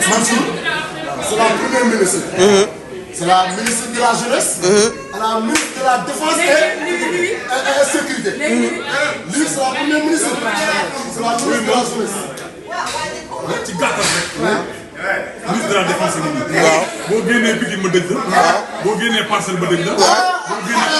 Mansour, c'est la première ministre. C'est la ministre de la jeunesse, la ministre de la défense et sécurité. Lui, c'est la première ministre. C'est la ministre de la jeunesse. ci gàttal rek. ministre de la défense yi nii. waaw boo génnee Pikine ma dëgg la. waaw boo génnee Parcelles ma dëgg la. boo génnee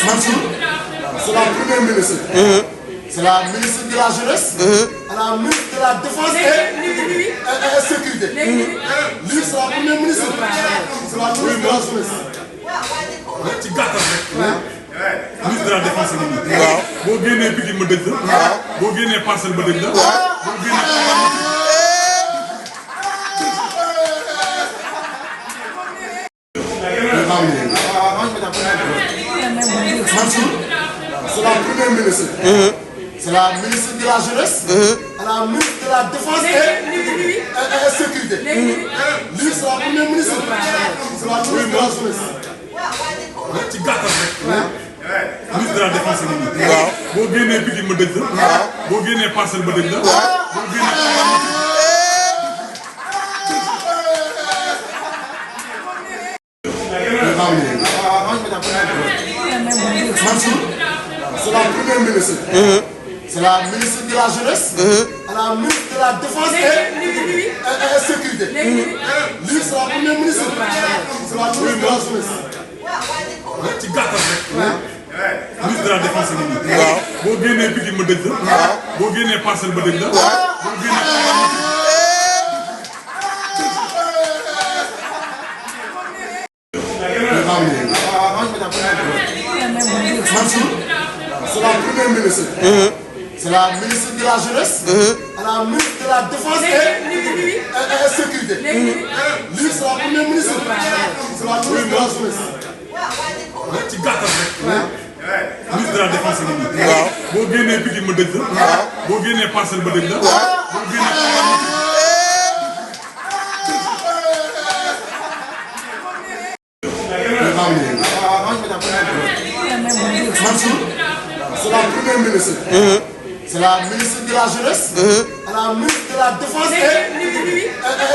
Mansour, c'est la première ministre. C'est la ministre de la jeunesse, la ministre de la défense et sécurité. Lui, c'est la première ministre. C'est la ministre de la jeunesse. ci gàttal rek. ministre de la défense yi nii. waaw boo génnee Pikine ma dëgg la. waaw boo génnee Parcelles ma dëgg la. boo génnee Mansour, c'est la première ministre. C'est la ministre de la jeunesse, la ministre de la défense et sécurité. Lui, c'est la première ministre. C'est la ministre de la jeunesse. ci gàttal rek. ministre de la défense yi nii. waaw boo génnee Pikine ma dëgg la. waaw boo génnee Parcelles ma dëgg la. boo génnee Mansour, c'est la première ministre. C'est la ministre de la jeunesse, la ministre de la défense et sécurité. Lui, c'est la première ministre. C'est la ministre de la jeunesse. ci gàttal rek. ministre de la défense yi nii. waaw boo génnee Pikine ma dëgg la. waaw boo génnee Parcelles ma dëgg la. boo génnee Mansour, c'est la première ministre. C'est la ministre de la jeunesse, la ministre de la défense et sécurité. Lui, c'est la première ministre. C'est la ministre de la jeunesse. ci gàttal rek. ministre de la défense yi nii. waaw boo génnee Pikine ma dëgg la. waaw boo génnee Parcelles ma dëgg la. boo génnee Mansour, c'est la première ministre. C'est la ministre de la jeunesse, la ministre de la défense et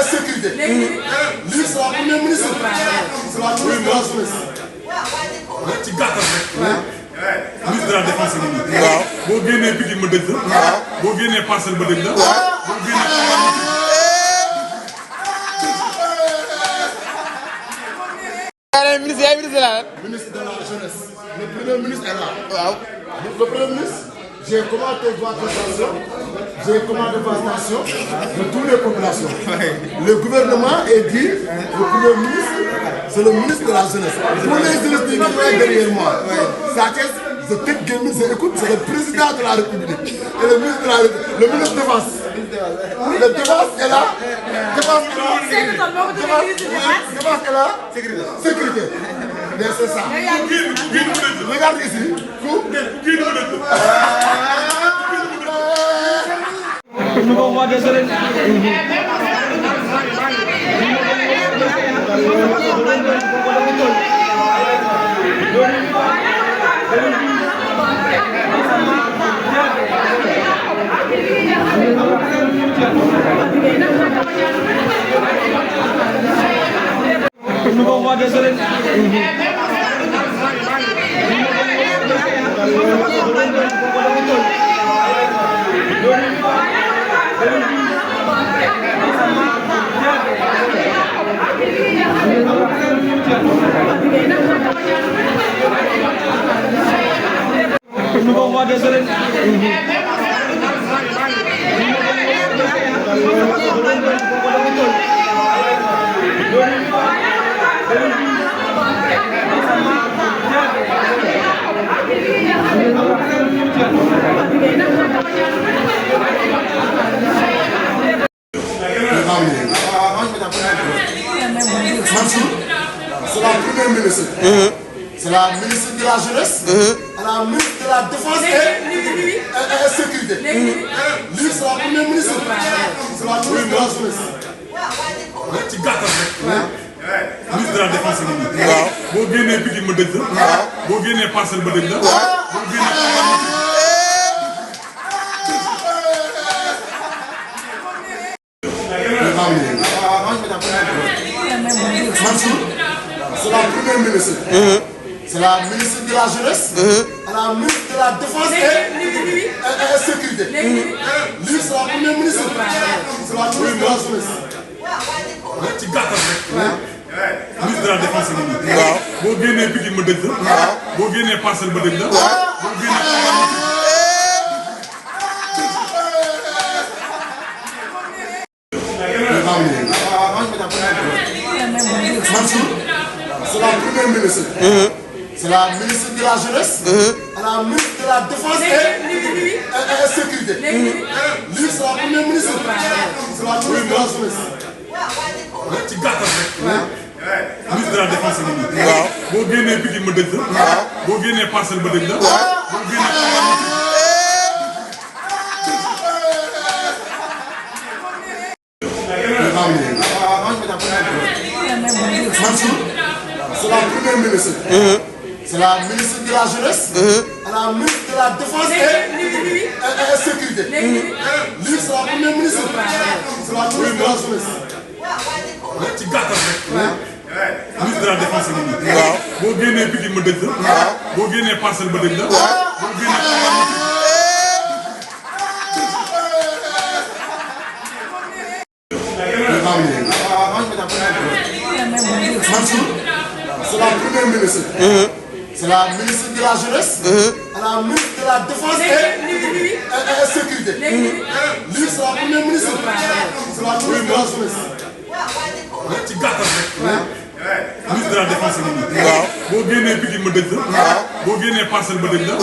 sécurité. Lui, c'est la première ministre. C'est la ministre de la jeunesse. ci gàttal rek. ministre de la défense yi nii. waaw boo génnee Pikine ma dëgg la. waaw boo génnee Parcelles ma dëgg la. boo génnee Ministre de la jeunesse. Le premier ministre est là. Wow. Le premier ministre, j'ai commandé votre attention, j'ai commandé votre attention de toutes les populations. Le gouvernement est dit, le premier ministre, c'est le ministre de la jeunesse. Tous les jeunesses qui sont derrière moi. Je tête gamine, je écoute, c'est le président de la République. Et le ministre de la République, le ministre de défense. Le défense est là. Défense est là. Défense est là. Sécurité. Mais c'est ça. Regarde ici. Nous allons voir des Mansour, c'est la première ministre. C'est la ministre de la jeunesse, la ministre de la défense et sécurité. Lui, c'est la première ministre. C'est la ministre de la jeunesse. ci gàttal rek. ministre de la défense yi nii. waaw boo génnee Pikine ma dëj la. boo génnee Parcelles ma dëj la. boo génnee. C'est la première ministre. C'est la ministre de la jeunesse. Et la ministre de la défense et sécurité. Lui, c'est la première ministre. C'est la ministre de la jeunesse. ci gàttal rek. ministre de la défense ngi nii. waaw boo génnee Pikine ma dëj la. boo génnee Parcelles ma dëj la. boo génnee. C'est la première ministre. C'est la ministre de la jeunesse. Et la ministre de la défense et sécurité. Lui, c'est la première ministre. C'est la ministre de la jeunesse. ci gàttal rek. ministre de la défense ngi nii. waaw boo génnee Pikine ma dëj la. boo génnee Parcelles ma dëj la. boo génnee. C'est la première ministre. C'est la ministre de la jeunesse. Et la ministre de la défense et sécurité. Lui, c'est la première ministre. C'est la ministre de la jeunesse. ci gàttal rek. ministre de la défense ngi nii. waaw boo génnee Pikine ma dëj la. boo génnee Parcelles ma dëj la. boo génnee. C'est la première ministre. C'est la ministre de la jeunesse. Et la ministre de la défense et sécurité. Lui, c'est la première ministre. C'est la ministre de la jeunesse. ci gàttal rek. ministre de la défense ngi nii. waaw boo génnee Pikine ma dëj la. boo génnee Parcelles ma dëj la.